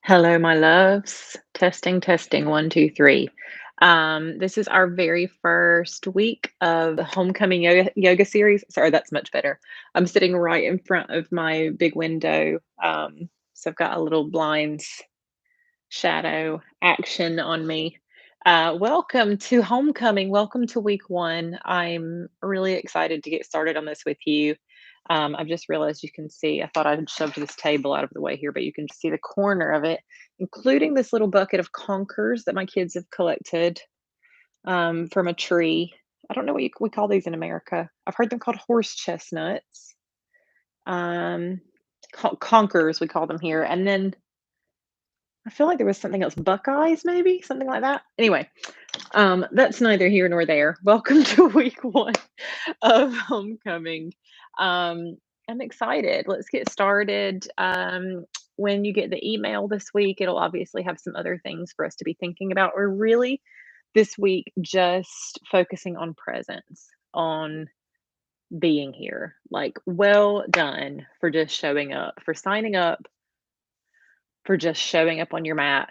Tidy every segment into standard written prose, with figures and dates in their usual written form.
Hello, my loves. Testing, testing, one, two, three. This is our very first week of the homecoming yoga series. Sorry, that's much better. I'm sitting right in front of my big window. So I've got a little blinds shadow action on me. Welcome to homecoming. Welcome to week one. I'm really excited to get started on this with you. I've just realized you can see, I thought I'd shoved this table out of the way here, but you can see the corner of it, including this little bucket of conkers that my kids have collected from a tree. I don't know what we call these in America. I've heard them called horse chestnuts. Um, conkers, we call them here. And then I feel like there was something else, buckeyes, maybe something like that. Anyway, that's neither here nor there. Welcome to week one of homecoming. Um, I'm excited. Let's get started. When you get the email this week, it'll obviously have some other things for us to be thinking about. We're really this week just focusing on presence, on being here. Like, well done for just showing up, for signing up, for just showing up on your mat,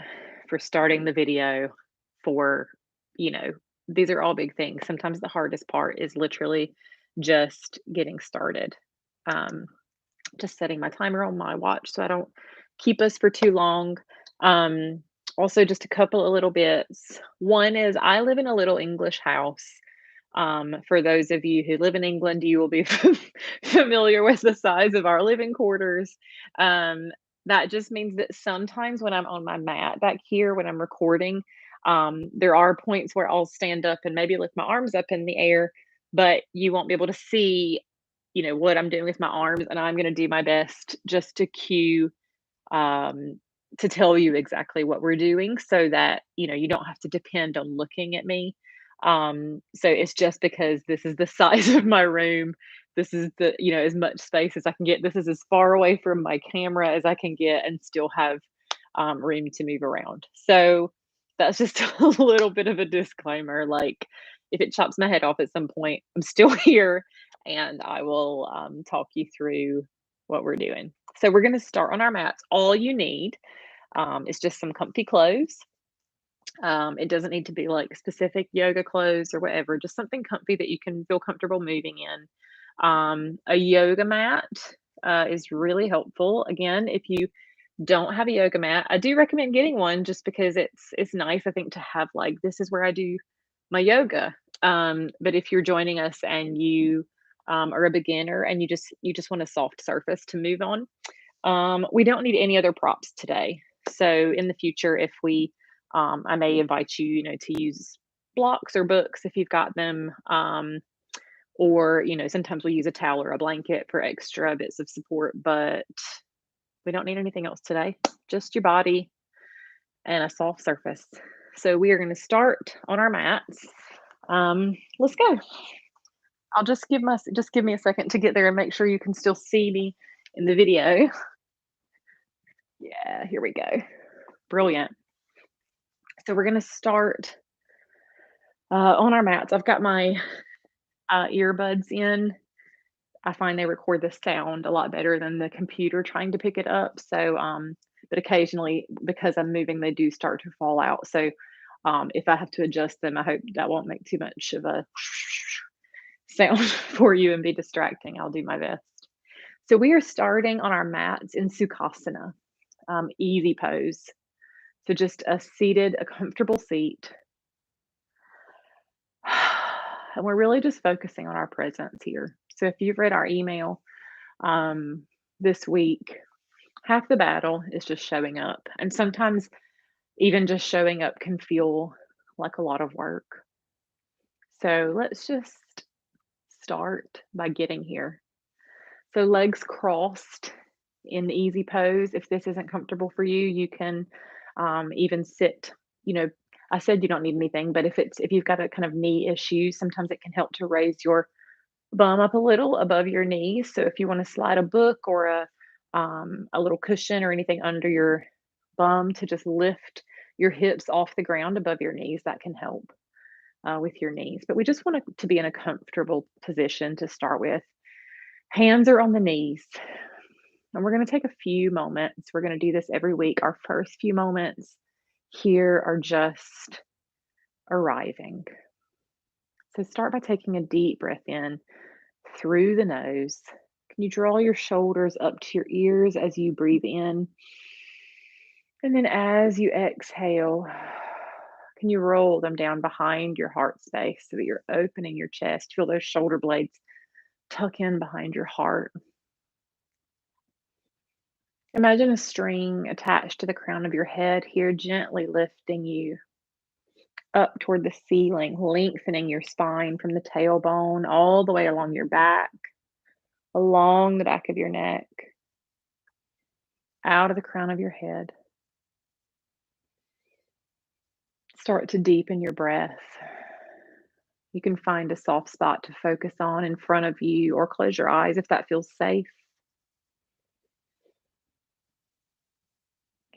for starting the video, for, you know, these are all big things. Sometimes the hardest part is literally just getting started. Um, just setting my timer on my watch so I don't keep us for too long. Um, Also, just a couple of little bits. One is I live in a little English house. For those of you who live in England, you will be familiar with the size of our living quarters. Um, that just means that sometimes when I'm on my mat back here, when I'm recording, there are points where I'll stand up and maybe lift my arms up in the air, but you won't be able to see, what I'm doing with my arms. And I'm going to do my best just to cue, um, to tell you exactly what we're doing so that, you don't have to depend on looking at me. So it's just because this is the size of my room. This is as much space as I can get. This is as far away from my camera as I can get and still have room to move around. So that's just a little bit of a disclaimer. Like, if it chops my head off at some point, I'm still here and I will talk you through what we're doing. So we're going to start on our mats. All you need is just some comfy clothes. It doesn't need to be like specific yoga clothes or whatever, just something comfy that you can feel comfortable moving in. A yoga mat is really helpful. Again, if you don't have a yoga mat, I do recommend getting one just because it's nice, I think, to have like this is where I do my yoga. But if you're joining us and you are a beginner and you just want a soft surface to move on, we don't need any other props today. So in the future, if I may invite you, to use blocks or books if you've got them. Or, sometimes we use a towel or a blanket for extra bits of support, but we don't need anything else today. Just your body and a soft surface. So we are going to start on our mats. Let's go. I'll just give me a second to get there and make sure you can still see me in the video. Yeah, here we go. Brilliant. So we're going to start on our mats. I've got my earbuds in. I find they record the sound a lot better than the computer trying to pick it up. So, but occasionally, because I'm moving, they do start to fall out. So, if I have to adjust them, I hope that won't make too much of a sound for you and be distracting. I'll do my best. So, we are starting on our mats in Sukhasana, easy pose. So, just a comfortable seat. And we're really just focusing on our presence here. So, if you've read our email, um, this week, half the battle is just showing up. And sometimes even just showing up can feel like a lot of work. So let's just start by getting here. So legs crossed in the easy pose. If this isn't comfortable for you, you can even sit. You know, I said you don't need anything, but if you've got a kind of knee issue, sometimes it can help to raise your bum up a little above your knees. So if you want to slide a book or a little cushion or anything under your bum to just lift your hips off the ground above your knees, that can help with your knees. But we just want to be in a comfortable position to start with. Hands are on the knees. And we're going to take a few moments. We're going to do this every week. Our first few moments here are just arriving. So start by taking a deep breath in through the nose. Can you draw your shoulders up to your ears as you breathe in? And then as you exhale, can you roll them down behind your heart space so that you're opening your chest? Feel those shoulder blades tuck in behind your heart. Imagine a string attached to the crown of your head here, gently lifting you up toward the ceiling, lengthening your spine from the tailbone all the way along your back, along the back of your neck, out of the crown of your head. Start to deepen your breath. You can find a soft spot to focus on in front of you or close your eyes if that feels safe.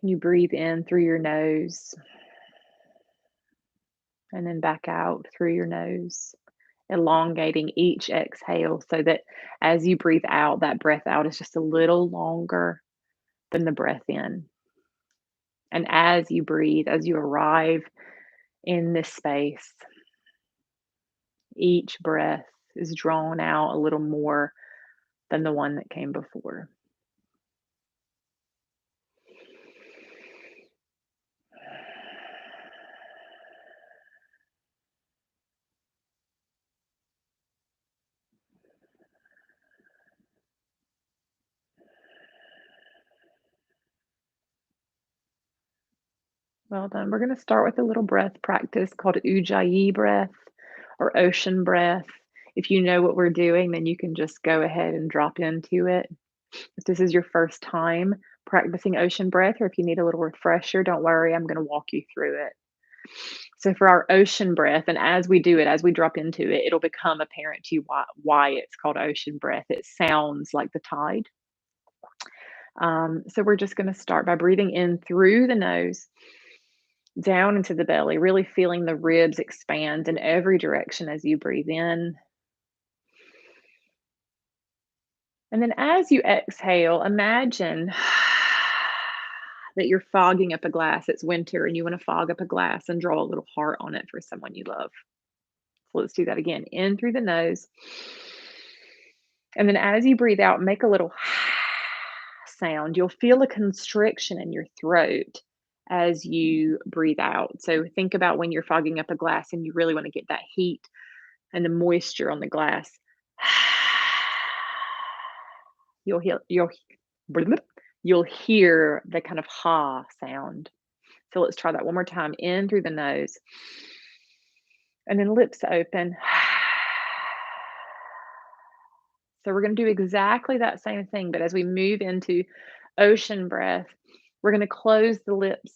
Can you breathe in through your nose and then back out through your nose, elongating each exhale so that as you breathe out, that breath out is just a little longer than the breath in. And as you breathe, as you arrive in this space, each breath is drawn out a little more than the one that came before. Well done. We're going to start with a little breath practice called Ujjayi breath or ocean breath. If you know what we're doing, then you can just go ahead and drop into it. If this is your first time practicing ocean breath, or if you need a little refresher, don't worry, I'm going to walk you through it. So, for our ocean breath, and as we do it, as we drop into it, it'll become apparent to you why it's called ocean breath. It sounds like the tide. So, we're just going to start by breathing in through the nose, down into the belly, really feeling the ribs expand in every direction as you breathe in. And then as you exhale, imagine that you're fogging up a glass. It's winter and you want to fog up a glass and draw a little heart on it for someone you love. So let's do that again. In through the nose. And then as you breathe out, make a little sound. You'll feel a constriction in your throat as you breathe out. So think about when you're fogging up a glass and you really want to get that heat and the moisture on the glass. You'll hear you'll hear the kind of ha sound. So let's try that one more time. In through the nose. And then lips open. So we're going to do exactly that same thing, but as we move into ocean breath, we're going to close the lips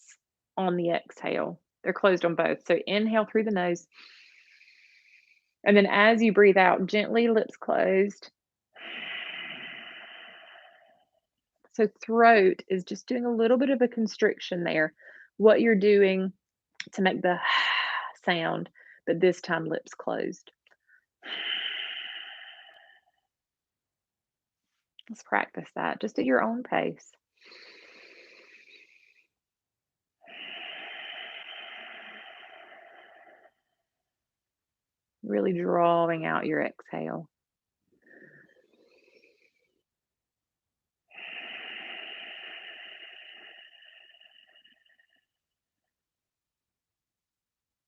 on the exhale. They're closed on both. So inhale through the nose. And then as you breathe out, gently lips closed. So throat is just doing a little bit of a constriction there. What you're doing to make the sound, but this time lips closed. Let's practice that just at your own pace. Really drawing out your exhale.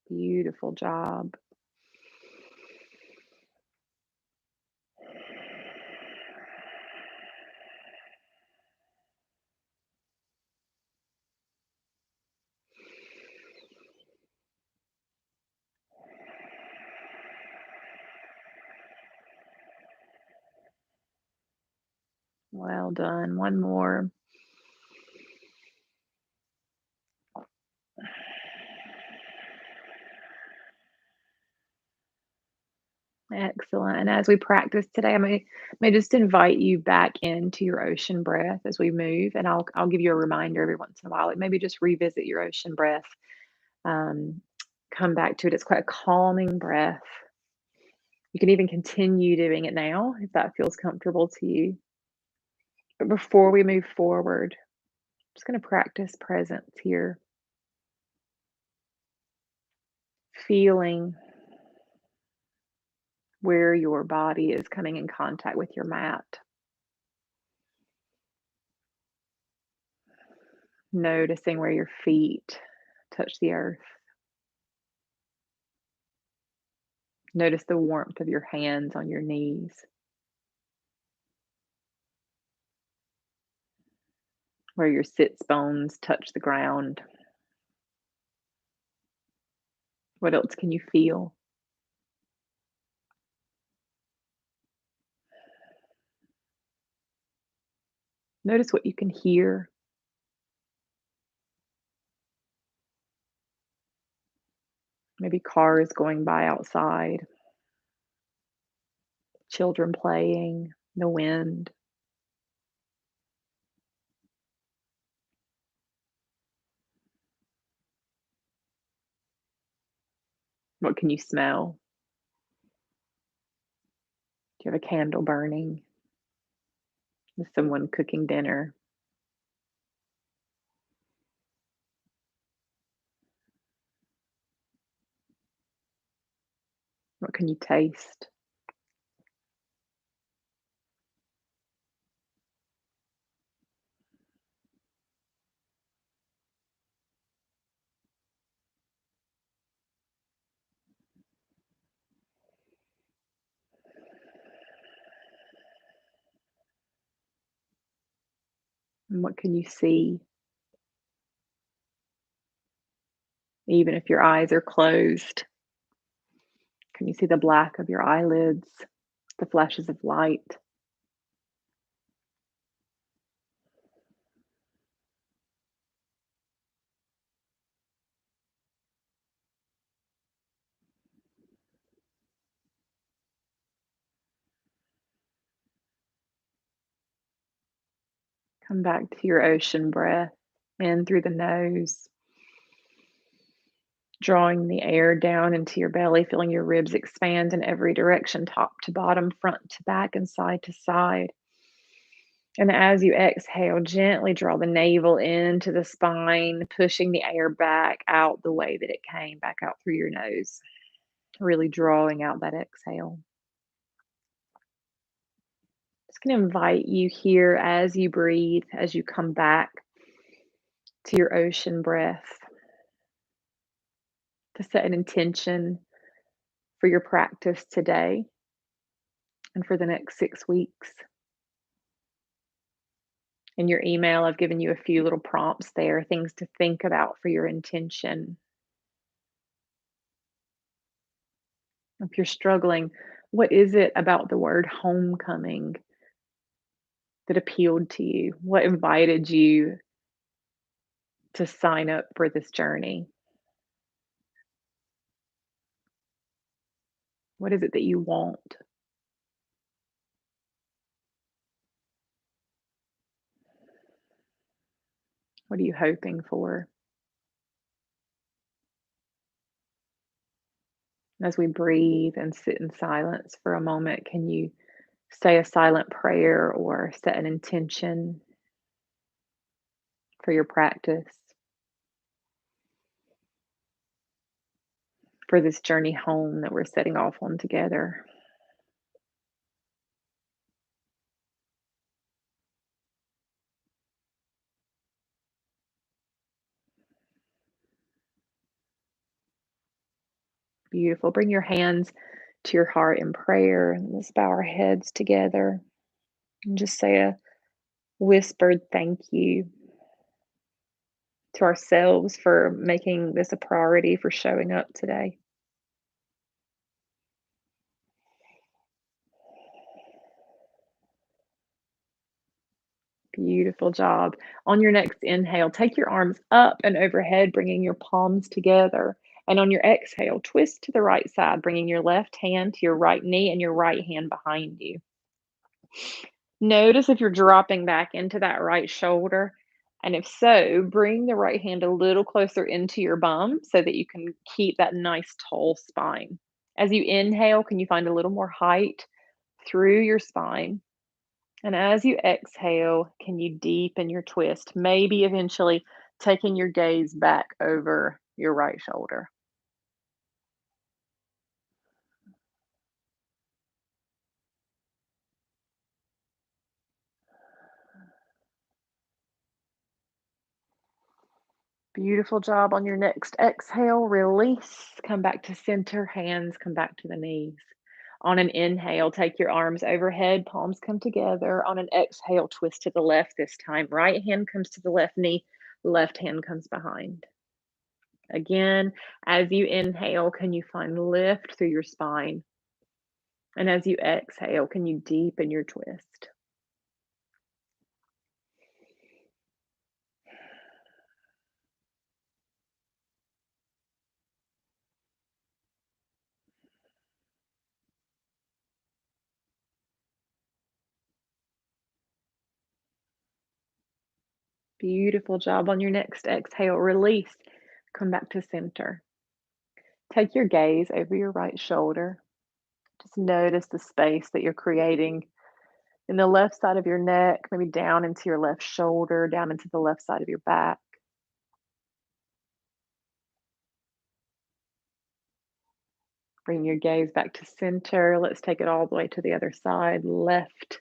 Beautiful job. Well done. One more. Excellent. And as we practice today, I may just invite you back into your ocean breath as we move, and I'll give you a reminder every once in a while. Like maybe just revisit your ocean breath. Um, come back to it. It's quite a calming breath. You can even continue doing it now if that feels comfortable to you. But before we move forward, I'm just going to practice presence here, feeling where your body is coming in contact with your mat. Noticing where your feet touch the earth. Notice the warmth of your hands on your knees, where your sits bones touch the ground. What else can you feel? Notice what you can hear. Maybe cars going by outside, children playing, the wind. What can you smell? Do you have a candle burning? Is someone cooking dinner? What can you taste? And what can you see? Even if your eyes are closed, can you see the black of your eyelids, the flashes of light? Come back to your ocean breath in through the nose, drawing the air down into your belly, feeling your ribs expand in every direction, top to bottom, front to back, and side to side. And as you exhale, gently draw the navel into the spine, pushing the air back out the way that it came, back out through your nose, really drawing out that exhale. Just going to invite you here as you breathe, as you come back to your ocean breath, to set an intention for your practice today and for the next 6 weeks. In your email, I've given you a few little prompts there, things to think about for your intention. If you're struggling, what is it about the word homecoming that appealed to you? What invited you to sign up for this journey? What is it that you want? What are you hoping for? As we breathe and sit in silence for a moment, can you say a silent prayer or set an intention for your practice, for this journey home that we're setting off on together? Beautiful. Bring your hands to your heart in prayer and let's bow our heads together and just say a whispered thank you to ourselves for making this a priority, for showing up today. Beautiful job. On your next inhale, take your arms up and overhead, bringing your palms together. And on your exhale, twist to the right side, bringing your left hand to your right knee and your right hand behind you. Notice if you're dropping back into that right shoulder. And if so, bring the right hand a little closer into your bum so that you can keep that nice tall spine. As you inhale, can you find a little more height through your spine? And as you exhale, can you deepen your twist? Maybe eventually taking your gaze back over your right shoulder. Beautiful job on your next exhale. Release. Come back to center. Hands come back to the knees. On an inhale, take your arms overhead, palms come together. On an exhale, twist to the left this time. Right hand comes to the left knee, left hand comes behind. Again, as you inhale, can you find lift through your spine? And as you exhale, can you deepen your twist? Beautiful job on your next exhale. Release. Come back to center. Take your gaze over your right shoulder. Just notice the space that you're creating in the left side of your neck, maybe down into your left shoulder, down into the left side of your back. Bring your gaze back to center. Let's take it all the way to the other side. Left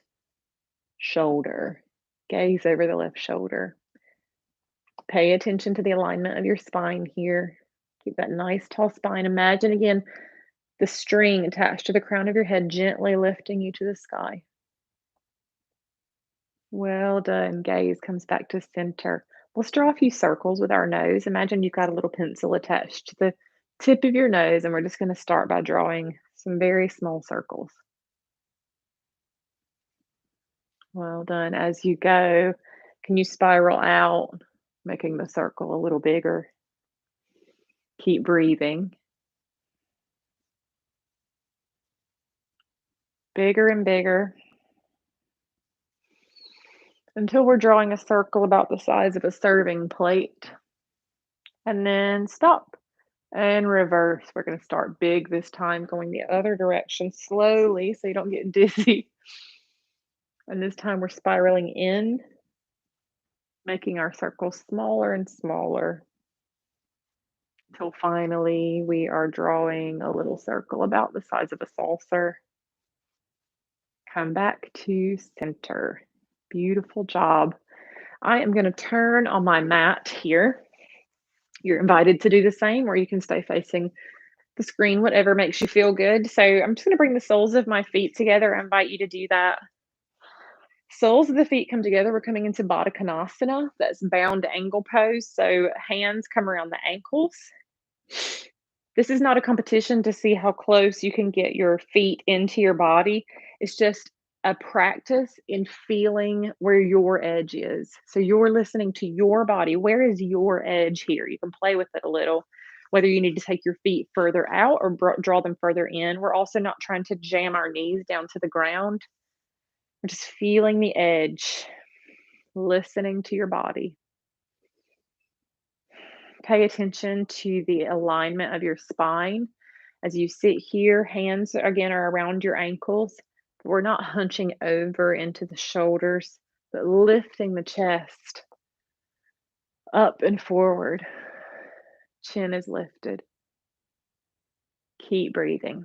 shoulder. Gaze over the left shoulder. Pay attention to the alignment of your spine here. Keep that nice tall spine. Imagine again the string attached to the crown of your head gently lifting you to the sky. Well done. Gaze comes back to center. Let's draw a few circles with our nose. Imagine you've got a little pencil attached to the tip of your nose, and we're just going to start by drawing some very small circles. Well done. As you go, can you spiral out, making the circle a little bigger? Keep breathing. Bigger and bigger until we're drawing a circle about the size of a serving plate. And then stop and reverse. We're going to start big this time, going the other direction slowly so you don't get dizzy. And this time we're spiraling in, making our circle smaller and smaller until finally we are drawing a little circle about the size of a saucer. Come back to center. Beautiful job. I am going to turn on my mat here. You're invited to do the same, or you can stay facing the screen, whatever makes you feel good. So I'm just going to bring the soles of my feet together. I invite you to do that. Soles of the feet come together. We're coming into Baddha Konasana. That's bound angle pose. So hands come around the ankles. This is not a competition to see how close you can get your feet into your body. It's just a practice in feeling where your edge is. So you're listening to your body. Where is your edge here? You can play with it a little, whether you need to take your feet further out or draw them further in. We're also not trying to jam our knees down to the ground. We're just feeling the edge, listening to your body. Pay attention to the alignment of your spine. As you sit here, hands again are around your ankles. We're not hunching over into the shoulders, but lifting the chest up and forward. Chin is lifted. Keep breathing.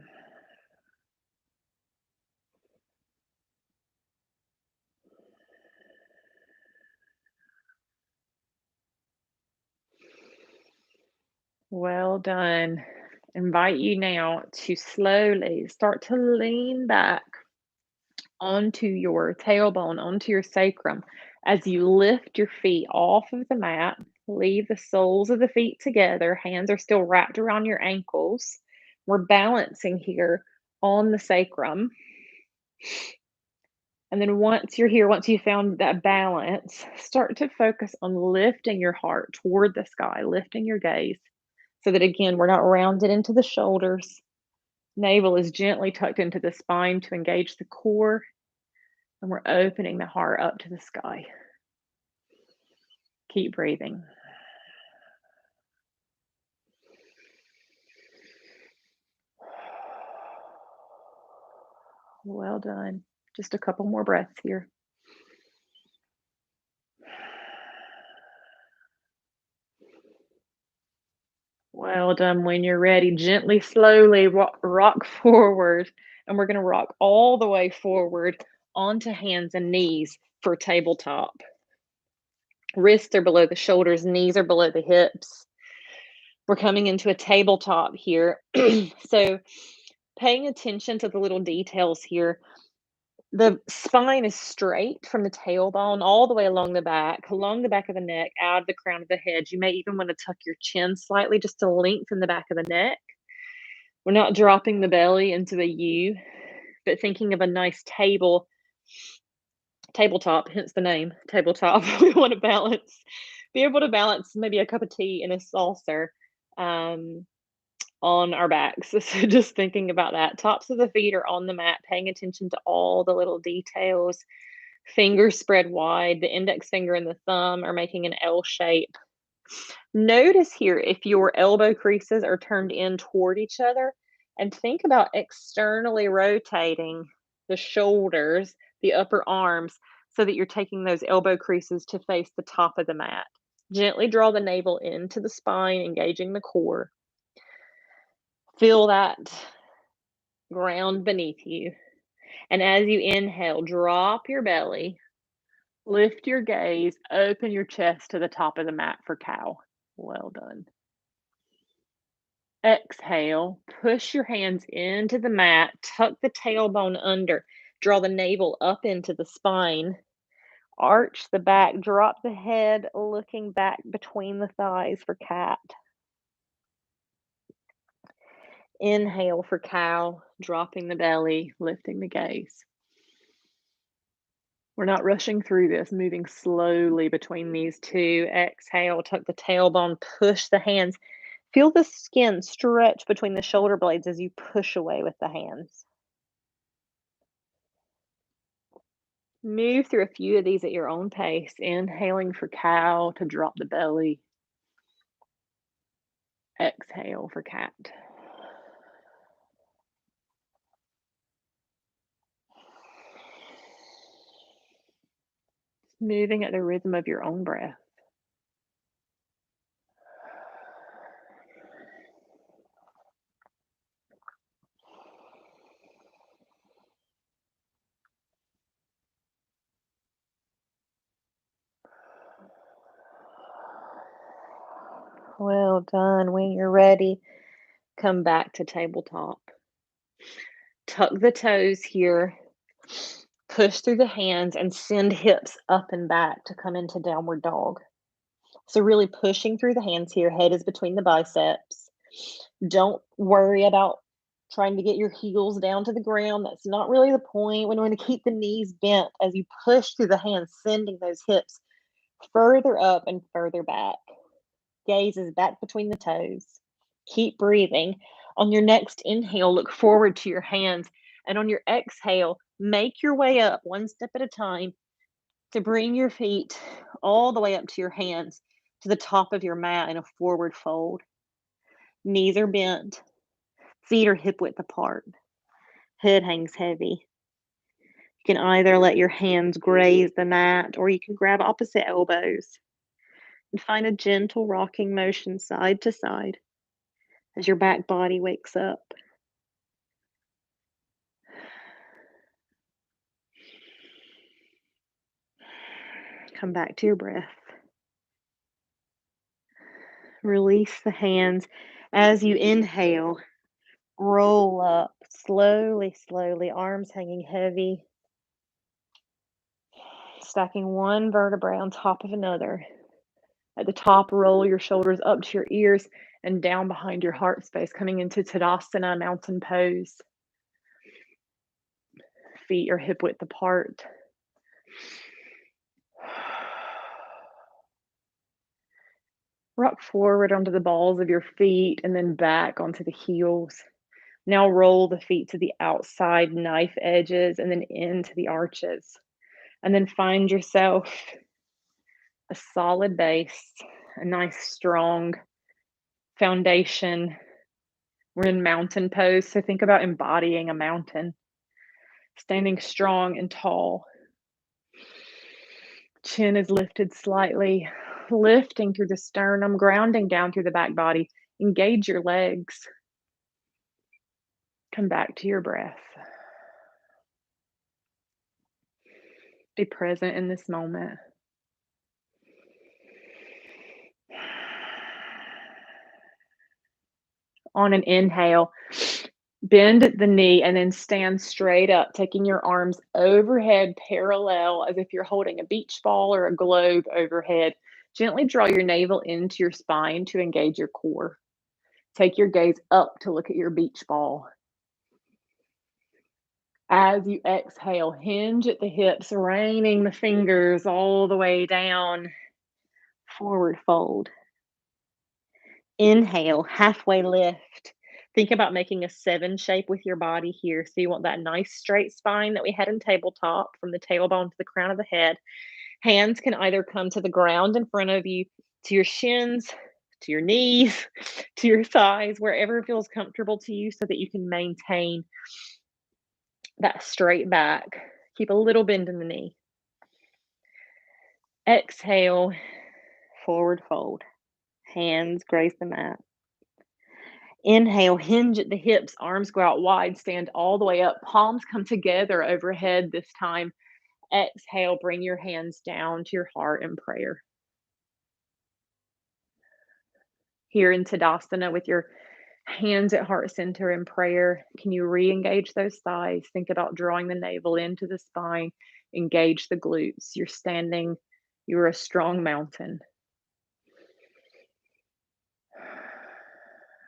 Well done. Invite you now to slowly start to lean back onto your tailbone, onto your sacrum. As you lift your feet off of the mat, leave the soles of the feet together. Hands are still wrapped around your ankles. We're balancing here on the sacrum. And then once you're here, once you found that balance, start to focus on lifting your heart toward the sky, lifting your gaze so that again, we're not rounded into the shoulders. Navel is gently tucked into the spine to engage the core, and we're opening the heart up to the sky. Keep breathing. Well done. Just a couple more breaths here. Well done. When you're ready, gently, slowly rock forward, and we're going to rock all the way forward onto hands and knees for tabletop. Wrists are below the shoulders, knees are below the hips. We're coming into a tabletop here. So, paying attention to the little details here. The spine is straight from the tailbone all the way along the back of the neck, out of the crown of the head. You may even want to tuck your chin slightly just to lengthen the back of the neck. We're not dropping the belly into a U, but thinking of a nice tabletop, hence the name, tabletop. We want to be able to balance maybe a cup of tea in a saucer um, on our backs. So just thinking about that. Tops of the feet are on the mat, paying attention to all the little details. Fingers spread wide, the index finger and the thumb are making an L shape. Notice here if your elbow creases are turned in toward each other, and think about externally rotating the shoulders, the upper arms, so that you're taking those elbow creases to face the top of the mat. Gently draw the navel into the spine, engaging the core. Feel that ground beneath you. And as you inhale, drop your belly, lift your gaze, open your chest to the top of the mat for cow. Well done. Exhale, push your hands into the mat, tuck the tailbone under, draw the navel up into the spine, arch the back, drop the head, looking back between the thighs for cat. Inhale for cow, dropping the belly, lifting the gaze. We're not rushing through this, moving slowly between these two. Exhale, tuck the tailbone, push the hands. Feel the skin stretch between the shoulder blades as you push away with the hands. Move through a few of these at your own pace, inhaling for cow to drop the belly. Exhale for cat. Moving at the rhythm of your own breath. Well done. When you're ready, come back to tabletop. Tuck the toes here. Push through the hands and send hips up and back to come into downward dog. So, really pushing through the hands here. Head is between the biceps. Don't worry about trying to get your heels down to the ground. That's not really the point. We want to keep the knees bent as you push through the hands, sending those hips further up and further back. Gaze is back between the toes. Keep breathing. On your next inhale, look forward to your hands. And on your exhale, make your way up one step at a time to bring your feet all the way up to your hands to the top of your mat in a forward fold. Knees are bent, feet are hip width apart, head hangs heavy. You can either let your hands graze the mat or you can grab opposite elbows and find a gentle rocking motion side to side as your back body wakes up. Come back to your breath. Release the hands as you inhale. Roll up slowly, slowly, arms hanging heavy. Stacking one vertebrae on top of another. At the top, roll your shoulders up to your ears and down behind your heart space, coming into Tadasana, mountain pose. Feet are hip width apart. Rock forward onto the balls of your feet and then back onto the heels. Now roll the feet to the outside knife edges and then into the arches. And then find yourself a solid base, a nice strong foundation. We're in mountain pose, so think about embodying a mountain. Standing strong and tall. Chin is lifted slightly, lifting through the sternum, grounding down through the back body. Engage your legs. Come back to your breath. Be present in this moment. On an inhale, bend the knee and then stand straight up, taking your arms overhead parallel as if you're holding a beach ball or a globe overhead. Gently draw your navel into your spine to engage your core. Take your gaze up to look at your beach ball. As you exhale, hinge at the hips, raining the fingers all the way down. Forward fold. Inhale, halfway lift. Think about making a 7 shape with your body here. So you want that nice straight spine that we had in tabletop from the tailbone to the crown of the head. Hands can either come to the ground in front of you, to your shins, to your knees, to your thighs, wherever feels comfortable to you so that you can maintain that straight back. Keep a little bend in the knee. Exhale, forward fold. Hands graze the mat. Inhale, hinge at the hips, arms go out wide, stand all the way up, palms come together overhead this time. Exhale, bring your hands down to your heart in prayer. Here in Tadasana with your hands at heart center in prayer, can you re-engage those thighs? Think about drawing the navel into the spine, engage the glutes. You're a strong mountain.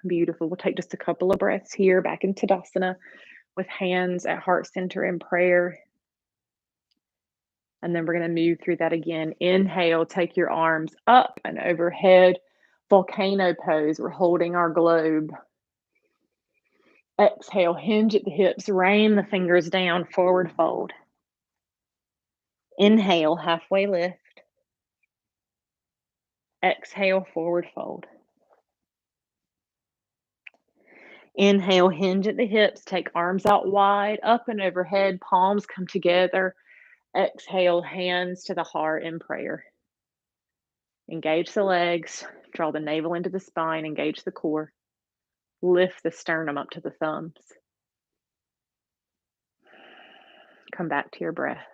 Beautiful. We'll take just a couple of breaths here back in Tadasana with hands at heart center in prayer. And then we're going to move through that again. Inhale, take your arms up and overhead. Volcano pose. We're holding our globe. Exhale, hinge at the hips, rain the fingers down, forward fold. Inhale, halfway lift. Exhale, forward fold. Inhale, hinge at the hips, take arms out wide, up and overhead, palms come together. Exhale, hands to the heart in prayer. Engage the legs, draw the navel into the spine, engage the core. Lift the sternum up to the thumbs. Come back to your breath.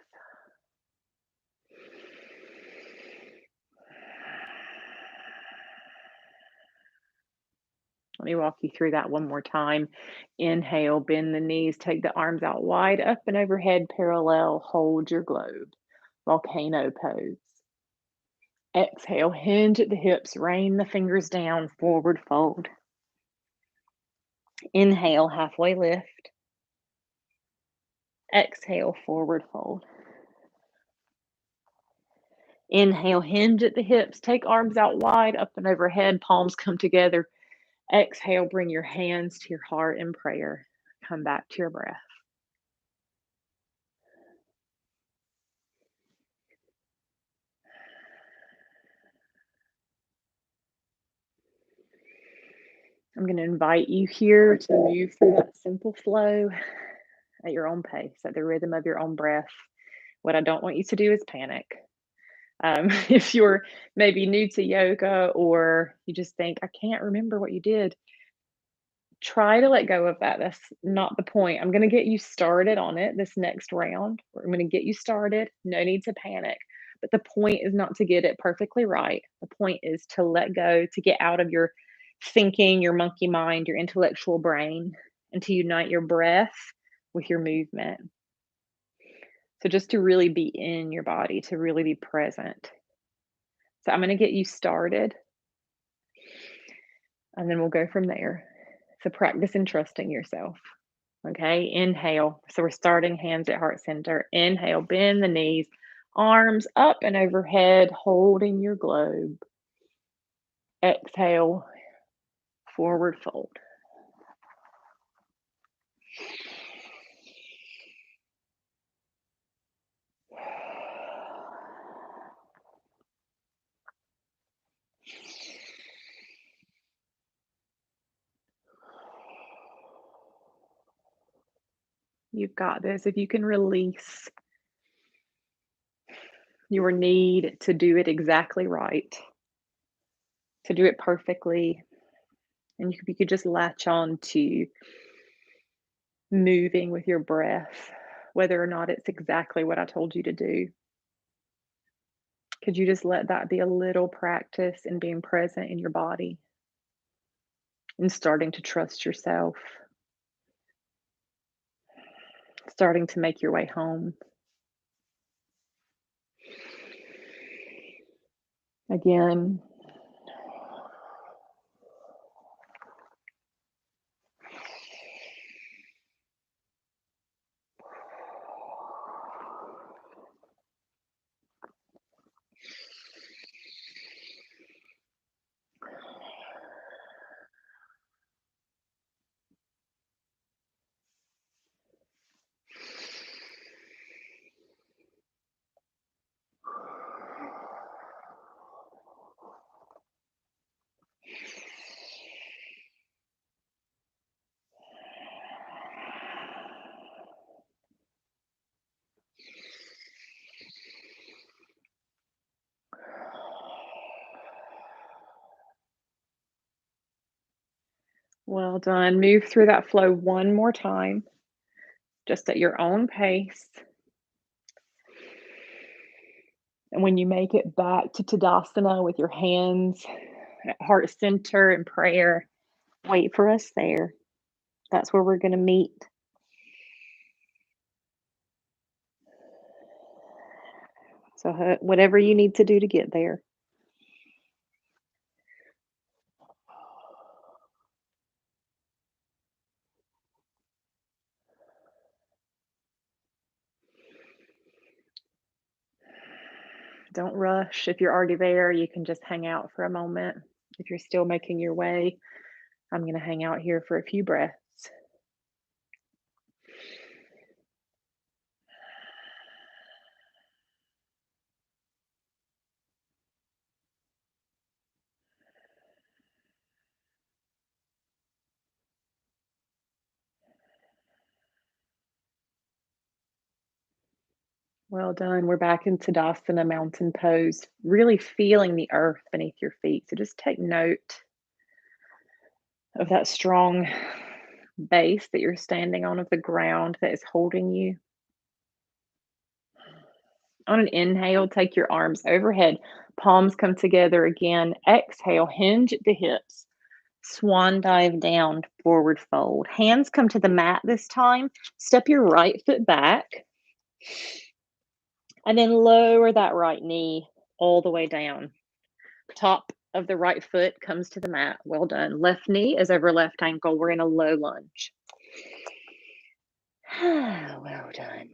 Let me walk you through that one more time. Inhale, bend the knees, take the arms out wide, up and overhead, parallel, hold your globe. Volcano pose. Exhale, hinge at the hips, rain the fingers down, forward fold. Inhale, halfway lift. Exhale, forward fold. Inhale, hinge at the hips, take arms out wide, up and overhead, palms come together. Exhale, bring your hands to your heart in prayer. Come back to your breath. I'm going to invite you here to move through that simple flow at your own pace, at the rhythm of your own breath. What I don't want you to do is panic. If you're maybe new to yoga or you just think, I can't remember what you did, try to let go of that. That's not the point. I'm going to get you started on it this next round. I'm going to get you started. No need to panic. But the point is not to get it perfectly right. The point is to let go, to get out of your thinking, your monkey mind, your intellectual brain, and to unite your breath with your movement. So just to really be in your body, to really be present. So I'm going to get you started and then we'll go from there. So practice and trusting yourself. Okay, inhale. So we're starting hands at heart center. Inhale, bend the knees, arms up and overhead, holding your globe. Exhale, forward fold. You've got this. If you can release your need to do it exactly right, to do it perfectly, And you could just latch on to moving with your breath, whether or not it's exactly what I told you to do. Could you just let that be a little practice in being present in your body and starting to trust yourself, starting to make your way home? Again, well done. Move through that flow one more time, just at your own pace. And when you make it back to Tadasana with your hands at heart center in prayer, wait for us there. That's where we're going to meet. So, whatever you need to do to get there. Don't rush. If you're already there, you can just hang out for a moment. If you're still making your way, I'm going to hang out here for a few breaths. Well done. We're back in Tadasana mountain pose, really feeling the earth beneath your feet. So just take note of that strong base that you're standing on, of the ground that is holding you. On an inhale, take your arms overhead, palms come together again. Exhale, hinge at the hips, swan dive down, forward fold. Hands come to the mat this time. Step your right foot back and then lower that right knee all the way down. Top of the right foot comes to the mat. Well done. Left knee is over left ankle. We're in a low lunge. Well done.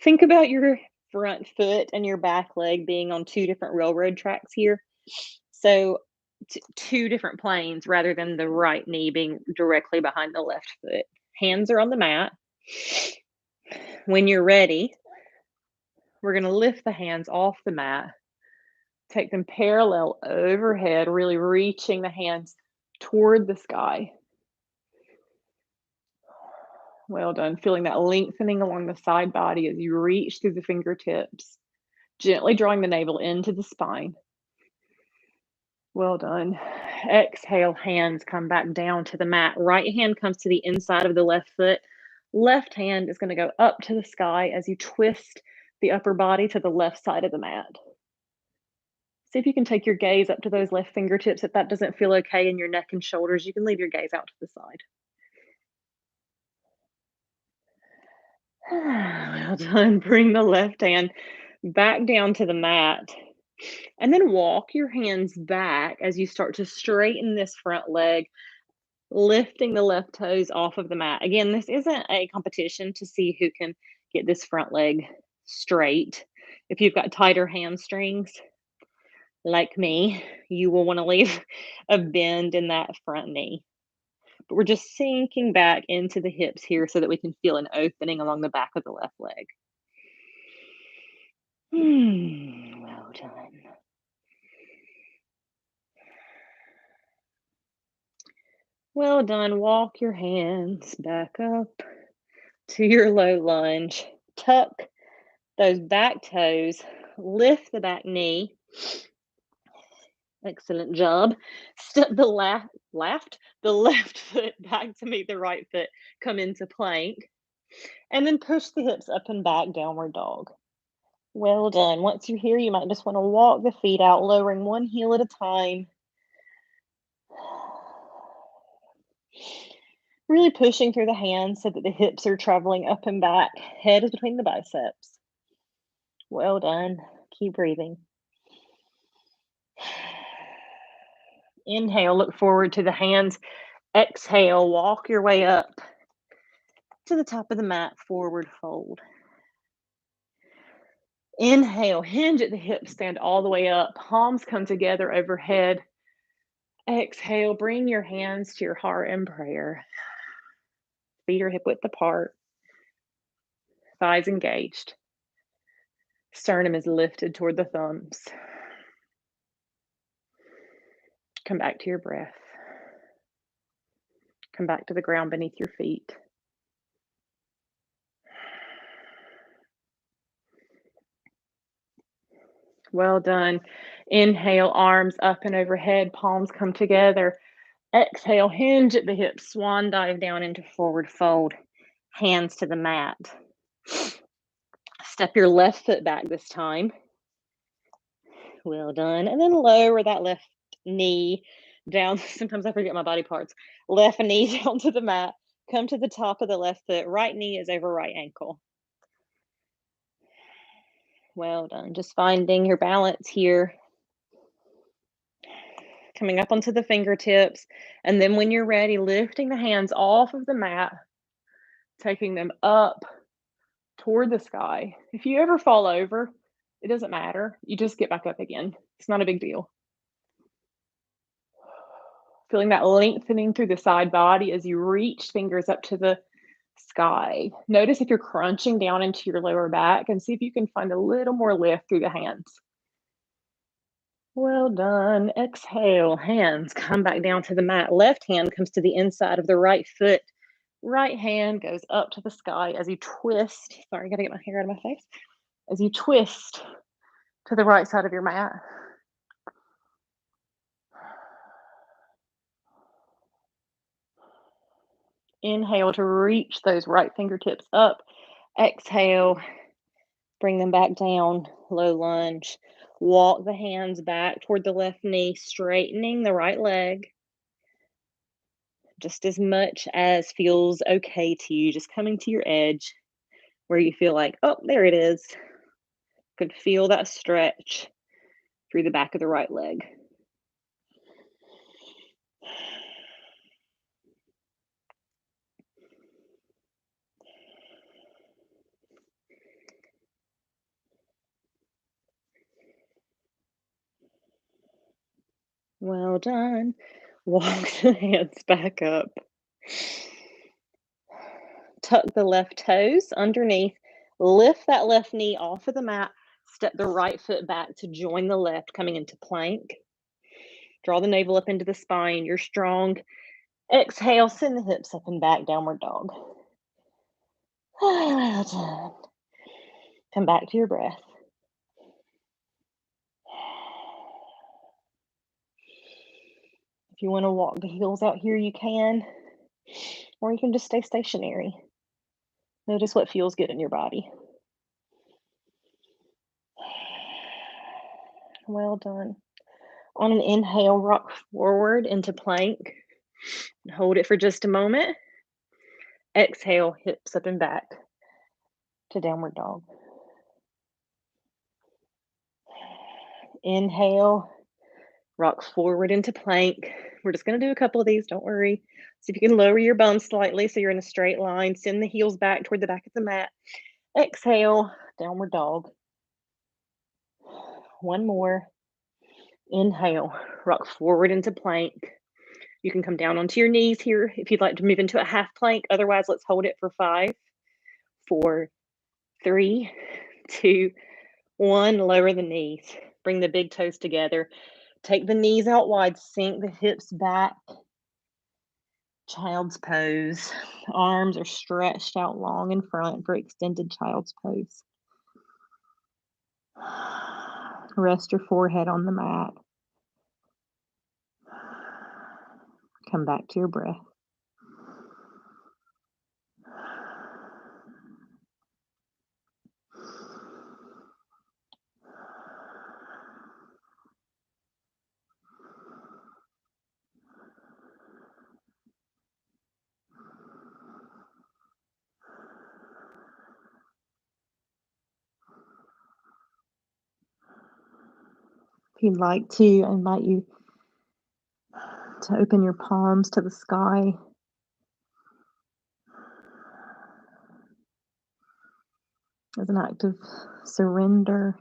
Think about your front foot and your back leg being on two different railroad tracks here. So, two different planes rather than the right knee being directly behind the left foot. Hands are on the mat. When you're ready, we're going to lift the hands off the mat, take them parallel overhead, really reaching the hands toward the sky. Well done. Feeling that lengthening along the side body as you reach through the fingertips, gently drawing the navel into the spine. Well done. Exhale, hands come back down to the mat. Right hand comes to the inside of the left foot. Left hand is going to go up to the sky as you twist the upper body to the left side of the mat. See if you can take your gaze up to those left fingertips. If that doesn't feel okay in your neck and shoulders, you can leave your gaze out to the side. Well done. Bring the left hand back down to the mat. And then walk your hands back as you start to straighten this front leg, lifting the left toes off of the mat. Again, this isn't a competition to see who can get this front leg straight. If you've got tighter hamstrings, like me, you will want to leave a bend in that front knee. But we're just sinking back into the hips here so that we can feel an opening along the back of the left leg. Well done. Well done. Walk your hands back up to your low lunge. Tuck those back toes, lift the back knee, Excellent job. Step the the left foot back to meet the right foot. Come into plank, and then push the hips up and back, downward dog. Well done. Once you're here, you might just want to walk the feet out, lowering one heel at a time. Really pushing through the hands so that the hips are traveling up and back. Head is between the biceps. Well done. Keep breathing. Inhale, look forward to the hands. Exhale, walk your way up to the top of the mat, forward fold. Inhale, hinge at the hips, stand all the way up. Palms come together overhead. Exhale, bring your hands to your heart in prayer. Feet are hip width apart. Thighs engaged. Sternum is lifted toward the thumbs. Come back to your breath. Come back to the ground beneath your feet. Well done. Inhale, arms up and overhead, palms come together. Exhale, hinge at the hips, swan dive down into forward fold. Hands to the mat. Step your left foot back this time. Well done. And then lower that left knee down. Sometimes I forget my body parts. Left knee down to the mat. Come to the top of the left foot. Right knee is over right ankle. Well done. Just finding your balance here. Coming up onto the fingertips. And then when you're ready, lifting the hands off of the mat, taking them up toward the sky. If you ever fall over, it doesn't matter. You just get back up again. It's not a big deal. Feeling that lengthening through the side body as you reach fingers up to the sky. Notice if you're crunching down into your lower back and see if you can find a little more lift through the hands. Well done. Exhale, hands come back down to the mat. Left hand comes to the inside of the right foot. Right hand goes up to the sky as you twist. Sorry, I gotta get my hair out of my face. As you twist to the right side of your mat. Inhale to reach those right fingertips up. Exhale, bring them back down, low lunge. Walk the hands back toward the left knee, straightening the right leg. Just as much as feels okay to you, just coming to your edge where you feel like, oh, there it is. Could feel that stretch through the back of the right leg. Well done. Walk the hands back up. Tuck the left toes underneath. Lift that left knee off of the mat. Step the right foot back to join the left, coming into plank. Draw the navel up into the spine. You're strong. Exhale, send the hips up and back, downward dog. Well done. Come back to your breath. If you want to walk the heels out here, you can, or you can just stay stationary. Notice what feels good in your body. Well done. On an inhale, rock forward into plank. Hold it for just a moment. Exhale, hips up and back to downward dog. Inhale, rock forward into plank. We're just going to do a couple of these, don't worry. See if you can lower your bum slightly so you're in a straight line. Send the heels back toward the back of the mat. Exhale, downward dog. One more. Inhale, rock forward into plank. You can come down onto your knees here if you'd like to move into a half plank. Otherwise, let's hold it for 5, 4, 3, 2, 1. Lower the knees. Bring the big toes together. Take the knees out wide. Sink the hips back. Child's pose. Arms are stretched out long in front for extended child's pose. Rest your forehead on the mat. Come back to your breath. If you'd like to, I invite you to open your palms to the sky as an act of surrender.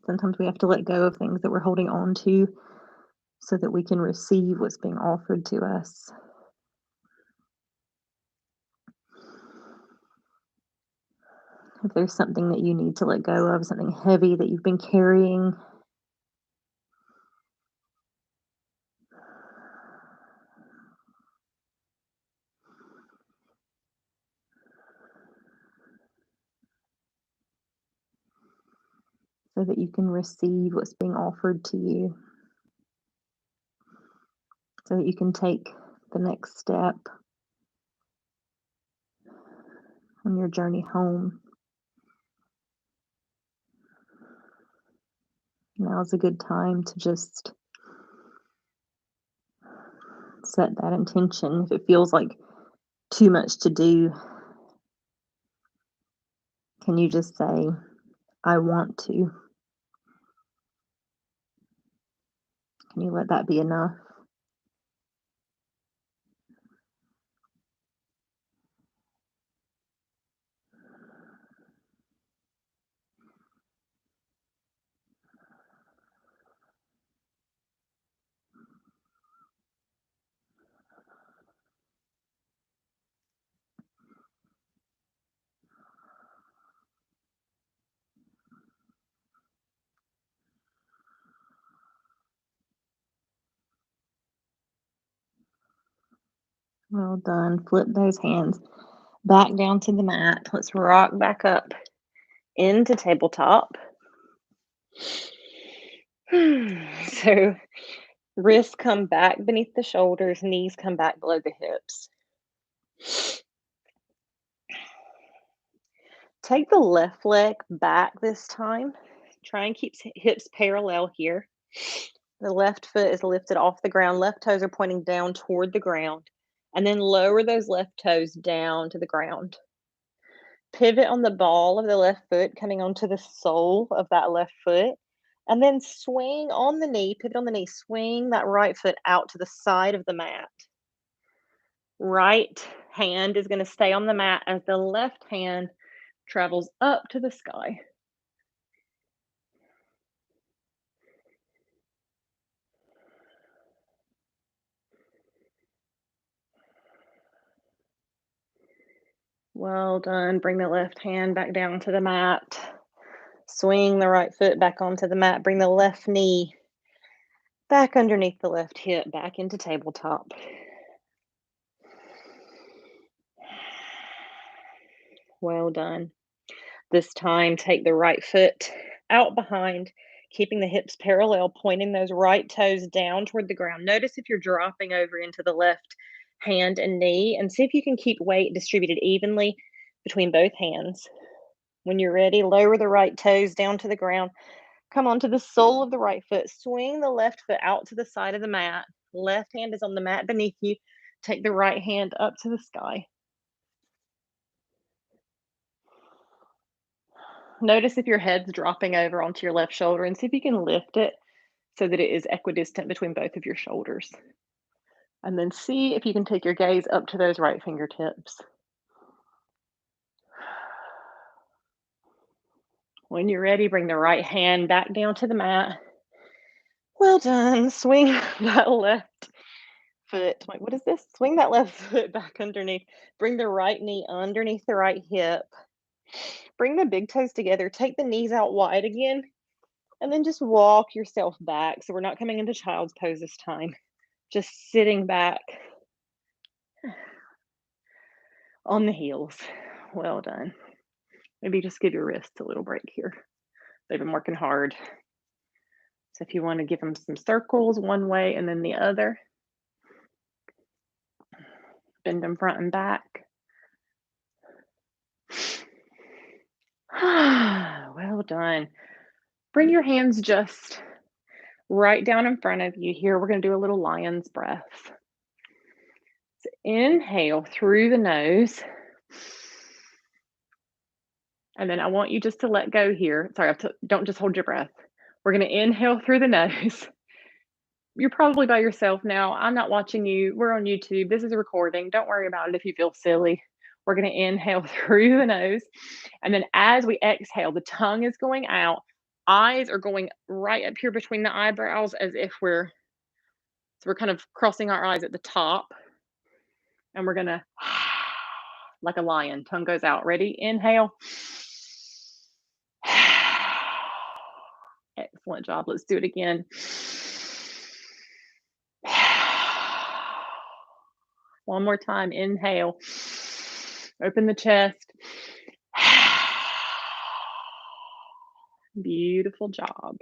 Sometimes we have to let go of things that we're holding on to so that we can receive what's being offered to us. If there's something that you need to let go of, something heavy that you've been carrying, so that you can receive what's being offered to you, so that you can take the next step on your journey home. Now is a good time to just set that intention. If it feels like too much to do, can you just say, I want to? Can you let that be enough? Well done. Flip those hands back down to the mat. Let's rock back up into tabletop. So wrists come back beneath the shoulders, knees come back below the hips. Take the left leg back this time. Try and keep hips parallel here. The left foot is lifted off the ground. Left toes are pointing down toward the ground. And then lower those left toes down to the ground. Pivot on the ball of the left foot, coming onto the sole of that left foot. And then swing on the knee, pivot on the knee, swing that right foot out to the side of the mat. Right hand is going to stay on the mat as the left hand travels up to the sky. Well done. Bring the left hand back down to the mat. Swing the right foot back onto the mat. Bring the left knee back underneath the left hip, back into tabletop. Well done. This time, take the right foot out behind, keeping the hips parallel, pointing those right toes down toward the ground. Notice if you're dropping over into the left hand and knee, and see if you can keep weight distributed evenly between both hands. When you're ready, lower the right toes down to the ground. Come onto the sole of the right foot. Swing the left foot out to the side of the mat. Left hand is on the mat beneath you. Take the right hand up to the sky. Notice if your head's dropping over onto your left shoulder and see if you can lift it so that it is equidistant between both of your shoulders. And then see if you can take your gaze up to those right fingertips. When you're ready, bring the right hand back down to the mat. Well done. Swing that left foot. Wait, what is this? Swing that left foot back underneath. Bring the right knee underneath the right hip. Bring the big toes together. Take the knees out wide again. And then just walk yourself back. So we're not coming into child's pose this time. Just sitting back on the heels. Well done. Maybe just give your wrists a little break here. They've been working hard. So if you want to give them some circles one way and then the other, bend them front and back. Well done. Bring your hands just right down in front of you here. We're going to do a little lion's breath. So inhale through the nose. And then I want you just to let go here. Sorry, don't just hold your breath. We're going to inhale through the nose. You're probably by yourself now. I'm not watching you. We're on YouTube. This is a recording. Don't worry about it if you feel silly. We're going to inhale through the nose. And then as we exhale, the tongue is going out. Eyes are going right up here between the eyebrows as if we're kind of crossing our eyes at the top. And we're going to, like a lion, tongue goes out. Ready? Inhale. Excellent job. Let's do it again. One more time. Inhale. Open the chest. Beautiful job.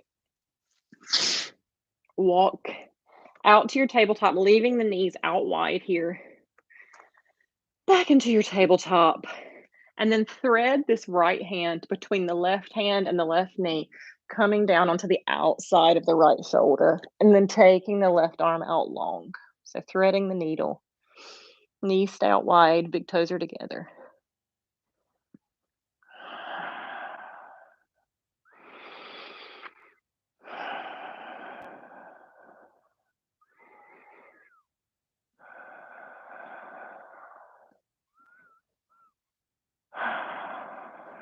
Walk out to your tabletop, leaving the knees out wide here. Back into your tabletop. And then thread this right hand between the left hand and the left knee, coming down onto the outside of the right shoulder, and then taking the left arm out long. So threading the needle. Knees stay out wide, big toes are together.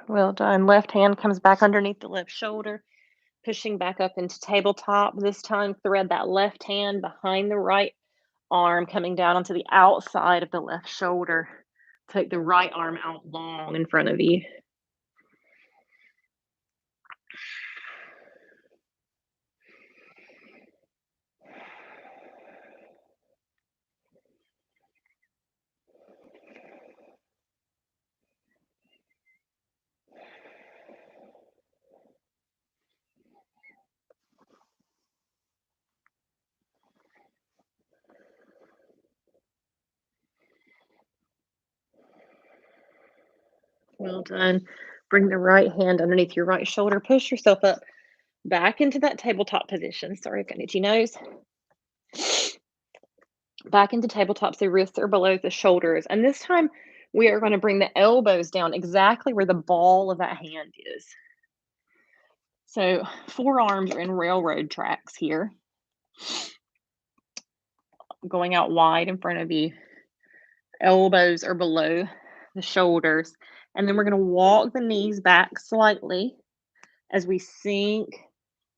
Well done. Left hand comes back underneath the left shoulder, pushing back up into tabletop. This time, thread that left hand behind the right arm, coming down onto the outside of the left shoulder. Take the right arm out long in front of you. Well done. Bring the right hand underneath your right shoulder. Push yourself up back into that tabletop position. Sorry, I've got an itchy nose. Back into tabletop, so wrists are below the shoulders. And this time, we are going to bring the elbows down exactly where the ball of that hand is. So forearms are in railroad tracks here, going out wide in front of you. Elbows are below the shoulders. And then we're going to walk the knees back slightly as we sink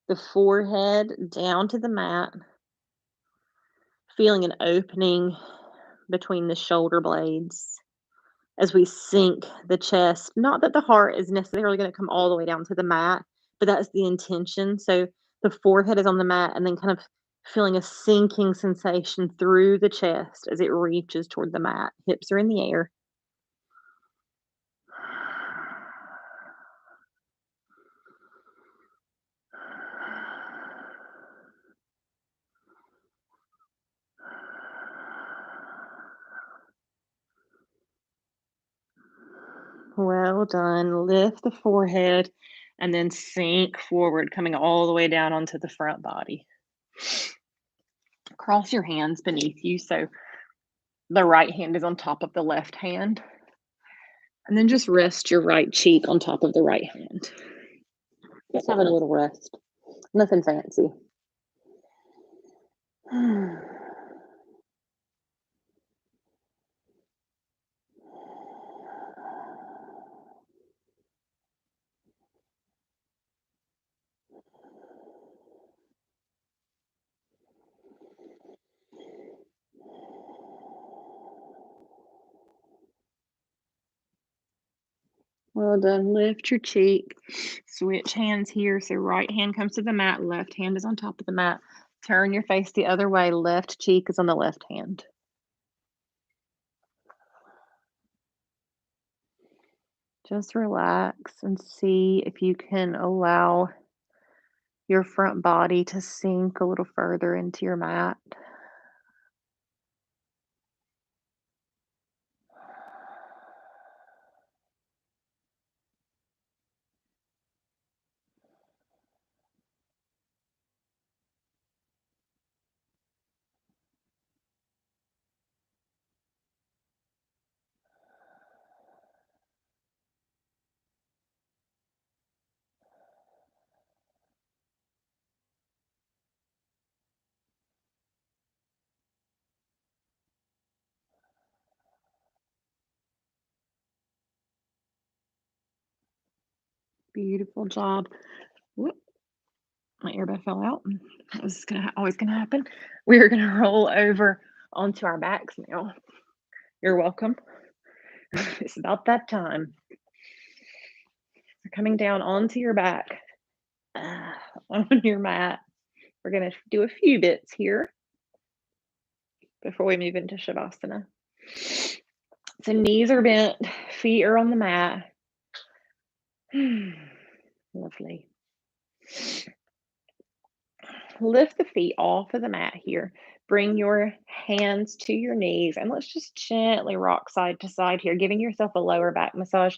the forehead down to the mat, feeling an opening between the shoulder blades as we sink the chest. Not that the heart is necessarily going to come all the way down to the mat, but that's the intention. So the forehead is on the mat and then kind of feeling a sinking sensation through the chest as it reaches toward the mat. Hips are in the air. Well done. Lift the forehead and then sink forward, coming all the way down onto the front body. Cross your hands beneath you so the right hand is on top of the left hand. And then just rest your right cheek on top of the right hand. Just having a little rest. Nothing fancy. Well done. Lift your cheek. Switch hands here. So right hand comes to the mat, left hand is on top of the mat. Turn your face the other way. Left cheek is on the left hand. Just relax and see if you can allow your front body to sink a little further into your mat. Beautiful job. Whoop, my earbud fell out. This is always gonna happen. We are gonna roll over onto our backs now. You're welcome. It's about that time. You're coming down onto your back, on your mat. We're gonna do a few bits here before we move into Shavasana. So knees are bent, feet are on the mat. Lovely. Lift the feet off of the mat here. Bring your hands to your knees and let's just gently rock side to side here, giving yourself a lower back massage,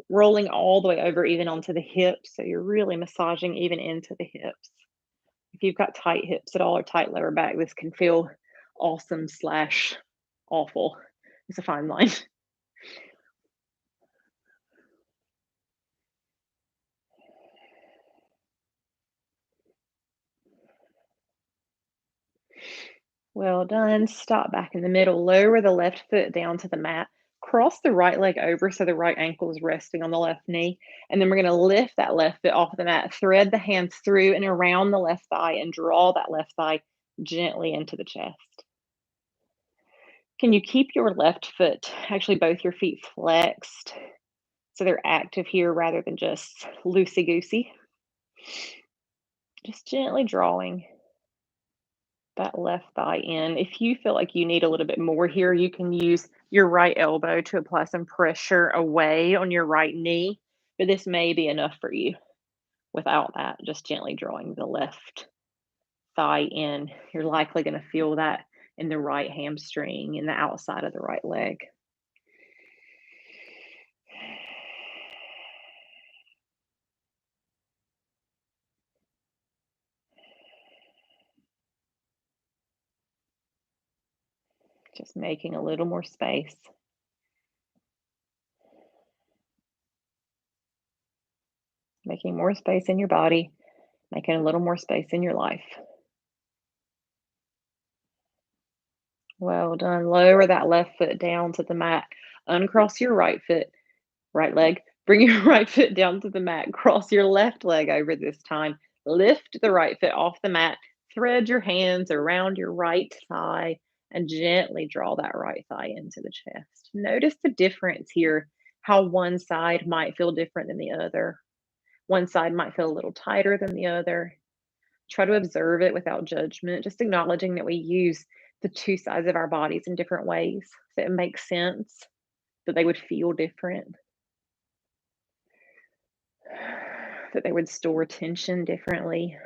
rolling all the way over even onto the hips. So you're really massaging even into the hips. If you've got tight hips at all or tight lower back, this can feel awesome slash awful. It's a fine line. Well done. Stop back in the middle. Lower the left foot down to the mat. Cross the right leg over so the right ankle is resting on the left knee. And then we're going to lift that left foot off the mat. Thread the hands through and around the left thigh and draw that left thigh gently into the chest. Can you keep your left foot, actually both your feet flexed so they're active here rather than just loosey goosey? Just gently drawing that left thigh in. If you feel like you need a little bit more here, you can use your right elbow to apply some pressure away on your right knee, but this may be enough for you without that. Just gently drawing the left thigh in. You're likely going to feel that in the right hamstring and the outside of the right leg. Just making a little more space. Making more space in your body, making a little more space in your life. Well done. Lower that left foot down to the mat. Uncross your right foot, right leg. Bring your right foot down to the mat. Cross your left leg over this time. Lift the right foot off the mat. Thread your hands around your right thigh and gently draw that right thigh into the chest. Notice the difference here, how one side might feel different than the other. One side might feel a little tighter than the other. Try to observe it without judgment, just acknowledging that we use the two sides of our bodies in different ways. So it makes sense that they would feel different, that they would store tension differently.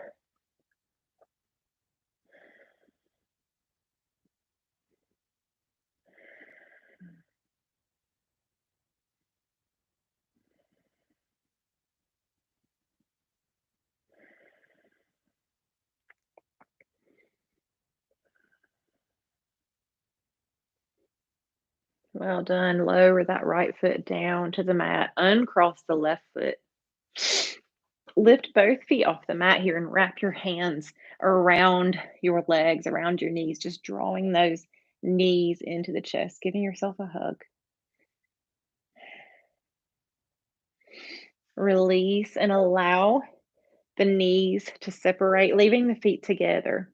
Well done. Lower that right foot down to the mat. Uncross the left foot. Lift both feet off the mat here and wrap your hands around your legs, around your knees, just drawing those knees into the chest, giving yourself a hug. Release and allow the knees to separate, leaving the feet together.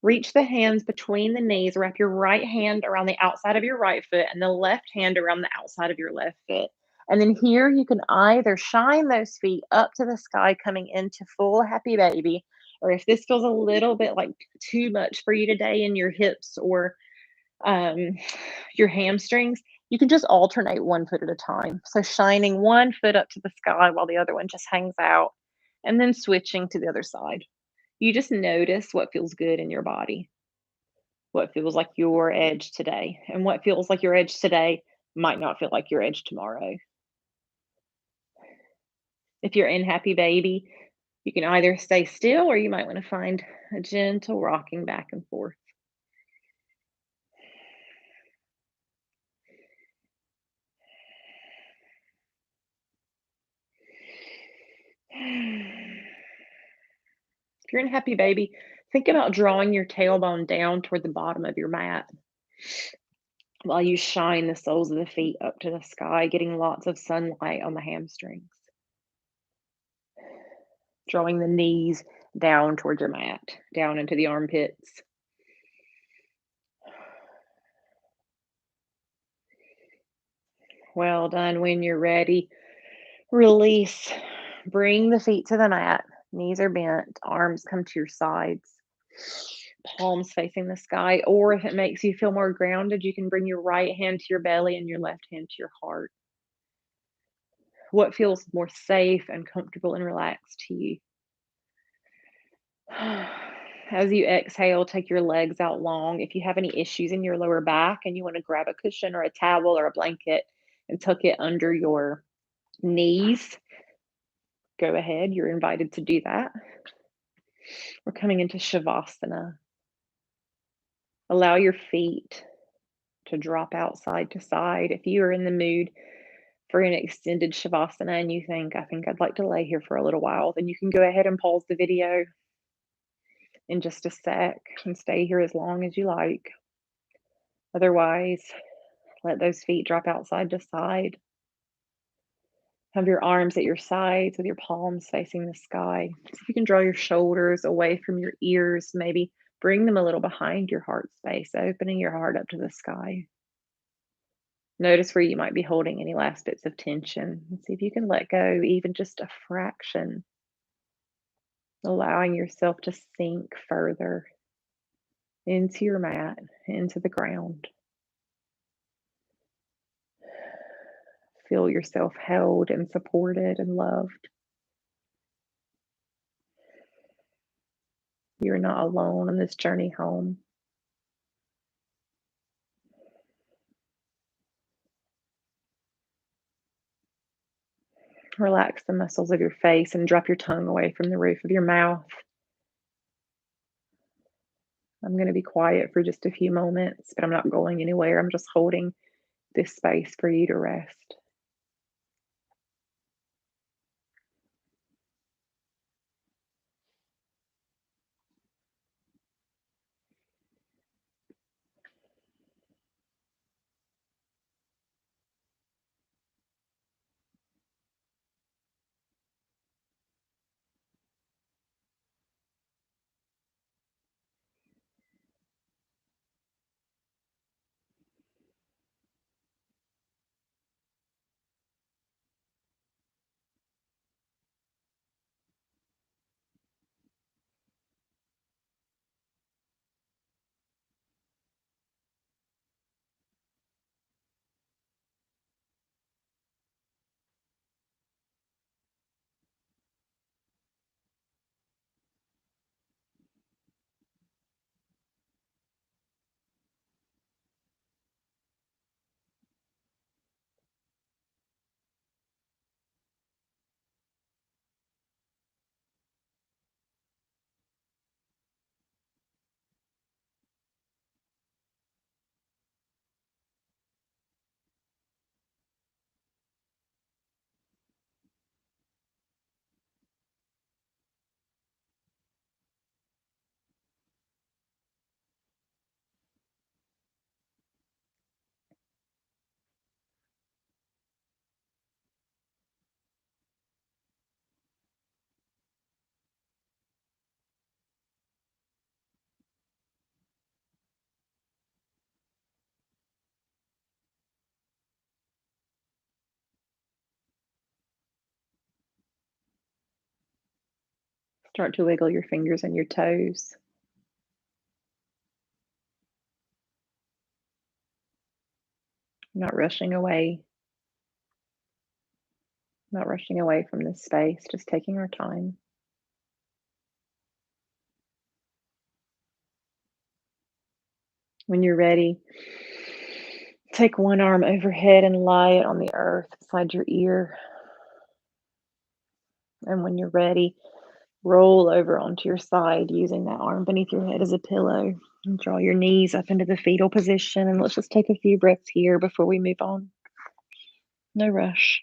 Reach the hands between the knees. Wrap your right hand around the outside of your right foot and the left hand around the outside of your left foot. And then here you can either shine those feet up to the sky, coming into full happy baby, or if this feels a little bit like too much for you today in your hips or um, your hamstrings, you can just alternate one foot at a time. So shining one foot up to the sky while the other one just hangs out and then switching to the other side. You just notice what feels good in your body, what feels like your edge today, and what feels like your edge today might not feel like your edge tomorrow. If you're in happy baby, you can either stay still or you might want to find a gentle rocking back and forth. If you're in happy baby, think about drawing your tailbone down toward the bottom of your mat while you shine the soles of the feet up to the sky, getting lots of sunlight on the hamstrings. Drawing the knees down towards your mat, down into the armpits. Well done. When you're ready, release. Bring the feet to the mat. Knees are bent, arms come to your sides, palms facing the sky. Or if it makes you feel more grounded, you can bring your right hand to your belly and your left hand to your heart. What feels more safe and comfortable and relaxed to you? As you exhale, take your legs out long. If you have any issues in your lower back and you want to grab a cushion or a towel or a blanket and tuck it under your knees, go ahead. You're invited to do that. We're coming into Shavasana. Allow your feet to drop out side to side. If you are in the mood for an extended Shavasana and you think, I think I'd like to lay here for a little while, then you can go ahead and pause the video in just a sec and stay here as long as you like. Otherwise, let those feet drop out side to side. Have your arms at your sides with your palms facing the sky. See if you can draw your shoulders away from your ears, maybe bring them a little behind your heart space, opening your heart up to the sky. Notice where you might be holding any last bits of tension. And see if you can let go even just a fraction, allowing yourself to sink further into your mat, into the ground. Feel yourself held and supported and loved. You're not alone on this journey home. Relax the muscles of your face and drop your tongue away from the roof of your mouth. I'm going to be quiet for just a few moments, but I'm not going anywhere. I'm just holding this space for you to rest. Start to wiggle your fingers and your toes. Not rushing away, not rushing away from this space, just taking our time. When you're ready, take one arm overhead and lie it on the earth beside your ear. And when you're ready, roll over onto your side using that arm beneath your head as a pillow. And draw your knees up into the fetal position. And let's just take a few breaths here before we move on. No rush.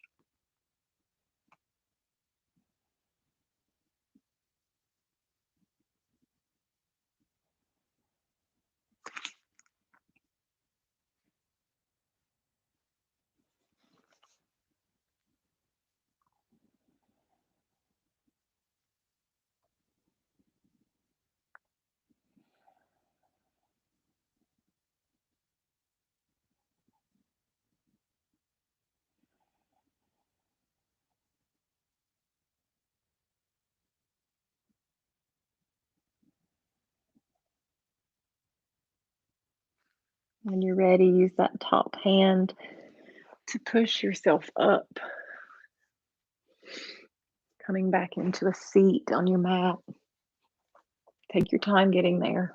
When you're ready, use that top hand to push yourself up, coming back into a seat on your mat. Take your time getting there.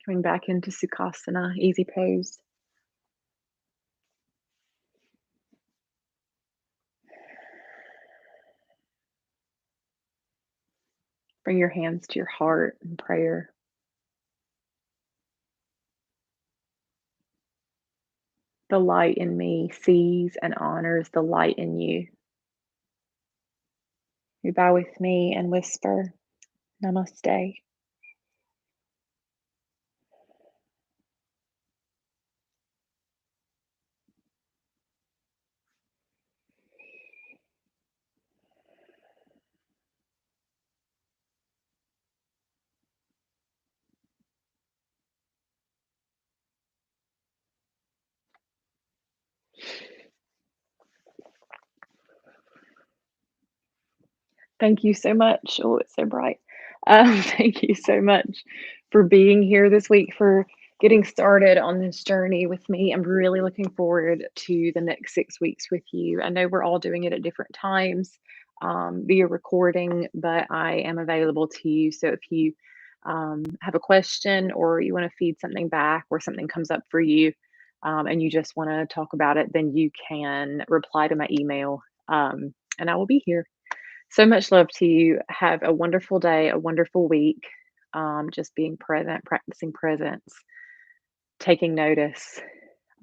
Coming back into Sukhasana, easy pose. Bring your hands to your heart in prayer. The light in me sees and honors the light in you. You bow with me and whisper, Namaste. Thank you so much. Oh, it's so bright. Thank you so much for being here this week, for getting started on this journey with me. I'm really looking forward to the next 6 weeks with you. I know we're all doing it at different times via recording, but I am available to you. So if you have a question or you want to feed something back or something comes up for you and you just want to talk about it, then you can reply to my email and I will be here. So much love to you. Have a wonderful day, a wonderful week. Just being present, practicing presence, taking notice.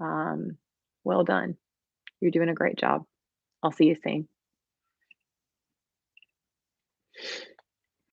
Um, well done. You're doing a great job. I'll see you soon.